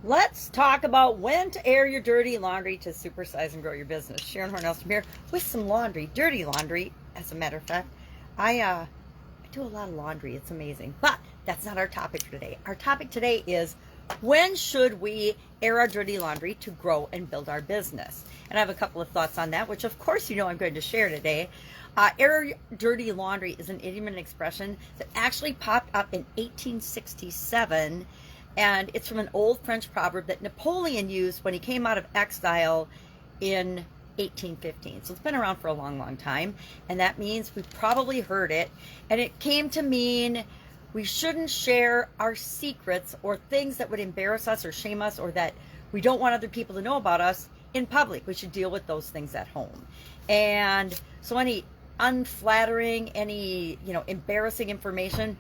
Let's talk about when to air your dirty laundry to supersize and grow your business. Sharon Horne-Ellstrom here with some laundry, dirty laundry, as a matter of fact. I do a lot of laundry. It's amazing. But that's not our topic for today. Our topic today is when should we air our dirty laundry to grow and build our business? And I have a couple of thoughts on that, which of course you know I'm going to share today. Air dirty laundry is an idiom and expression that actually popped up in 1867, and it's from an old French proverb that Napoleon used when he came out of exile in 1815. So it's been around for a long, long time, and that means we probably heard it, and it came to mean we shouldn't share our secrets or things that would embarrass us or shame us or that we don't want other people to know about us in public. We should deal with those things at home. And so any unflattering, any embarrassing information,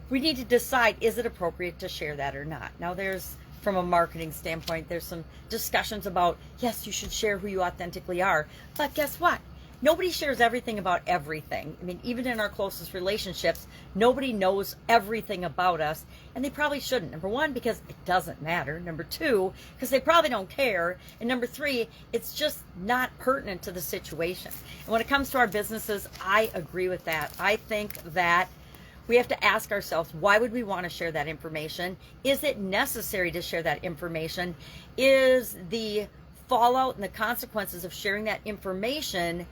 we need to decide, is it appropriate to share that or not? Now there's, from a marketing standpoint, there's some discussions about, yes, you should share who you authentically are. But guess what? Nobody shares everything about everything. I mean, even in our closest relationships, nobody knows everything about us, and they probably shouldn't. Number one, because it doesn't matter. Number two, because they probably don't care. And number three, it's just not pertinent to the situation. And when it comes to our businesses, I agree with that. I think that we have to ask ourselves, why would we want to share that information? Is it necessary to share that information? Is the fallout and the consequences of sharing that information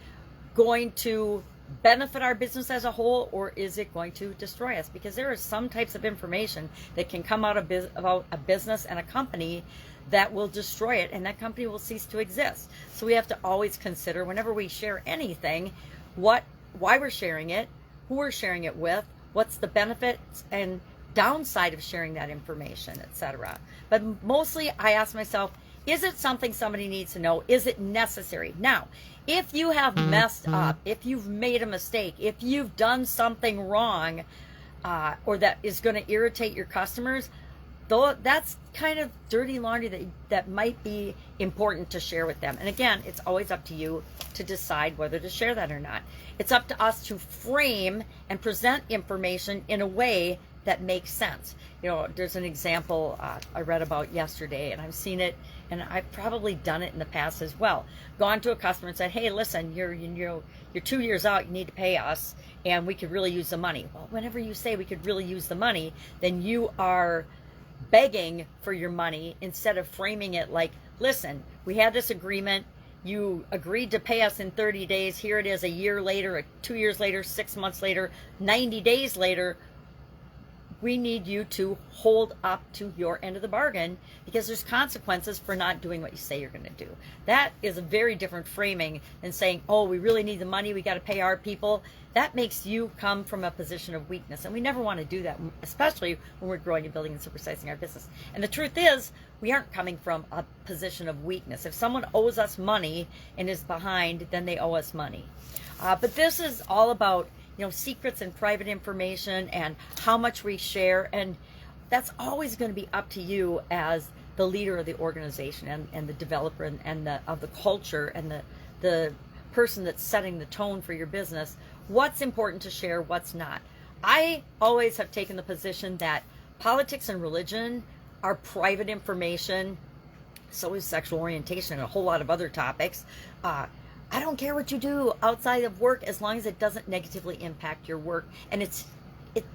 going to benefit our business as a whole, or is it going to destroy us? Because there are some types of information that can come out of about a business and a company that will destroy it, and that company will cease to exist. So we have to always consider, whenever we share anything, why we're sharing it, who we're sharing it with, what's the benefits and downside of sharing that information, etc. But mostly I ask myself, is it something somebody needs to know? Is it necessary? Now, if you have messed up, if you've made a mistake, if you've done something wrong, or that is going to irritate your customers, though, that's kind of dirty laundry that might be important to share with them. And again, it's always up to you to decide whether to share that or not. It's up to us to frame and present information in a way that makes sense. There's an example I read about yesterday, and I've seen it, and I've probably done it in the past as well. Gone to a customer and said, hey, listen, you're 2 years out, you need to pay us, and we could really use the money. Well, whenever you say we could really use the money, then you are begging for your money instead of framing it like, listen, we had this agreement, you agreed to pay us in 30 days, here it is a year later, 2 years later, 6 months later, 90 days later, we need you to hold up to your end of the bargain because there's consequences for not doing what you say you're going to do. That is a very different framing than saying, oh, we really need the money, we got to pay our people. That makes you come from a position of weakness, and we never want to do that, especially when we're growing and building and supersizing our business. And the truth is, we aren't coming from a position of weakness. If someone owes us money and is behind, then they owe us money. But this is all about secrets and private information and how much we share, and that's always going to be up to you as the leader of the organization and the developer and of the culture and the person that's setting the tone for your business. What's important to share, what's not. I always have taken the position that politics and religion are private information. So is sexual orientation and a whole lot of other topics. I don't care what you do outside of work as long as it doesn't negatively impact your work. And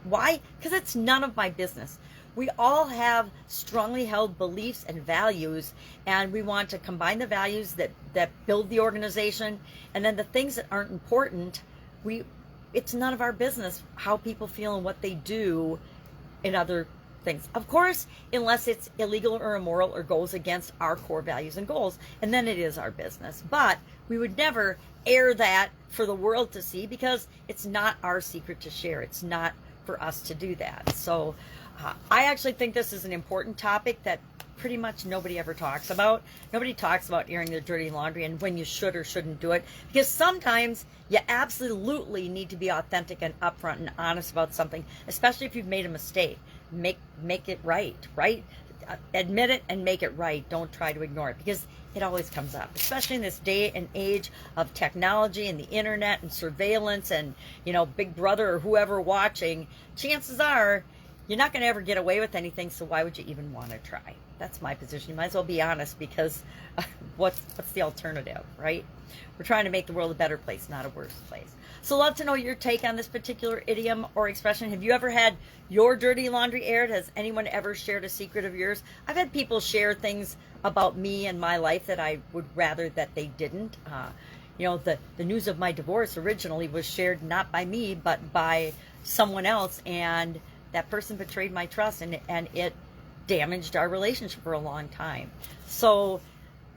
why? Because it's none of my business. We all have strongly held beliefs and values, and we want to combine the values that build the organization, and then the things that aren't important, it's none of our business how people feel and what they do in other things. Of course, unless it's illegal or immoral or goes against our core values and goals, and then it is our business. But we would never air that for the world to see because it's not our secret to share. It's not for us to do that. So I actually think this is an important topic that pretty much nobody ever talks about. Nobody talks about airing their dirty laundry and when you should or shouldn't do it, because sometimes you absolutely need to be authentic and upfront and honest about something, especially if you've made a mistake. Make it right? Admit it and make it right. Don't try to ignore it, because it always comes up, especially in this day and age of technology and the internet and surveillance and Big Brother or whoever watching. Chances are you're not going to ever get away with anything, so why would you even want to try? That's my position. You might as well be honest, because what's the alternative, right? We're trying to make the world a better place, not a worse place. So love to know your take on this particular idiom or expression. Have you ever had your dirty laundry aired? Has anyone ever shared a secret of yours? I've had people share things about me and my life that I would rather that they didn't. You know, the news of my divorce originally was shared not by me, but by someone else, and that person betrayed my trust, and it damaged our relationship for a long time. So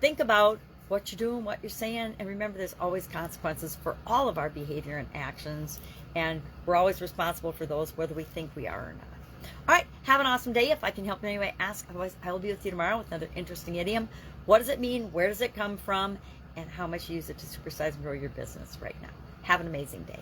think about what you're doing, what you're saying, and remember there's always consequences for all of our behavior and actions, and we're always responsible for those, whether we think we are or not. All right, have an awesome day. If I can help in any way, ask. Otherwise, I will be with you tomorrow with another interesting idiom. What does it mean? Where does it come from? And how much you use it to supersize and grow your business right now. Have an amazing day.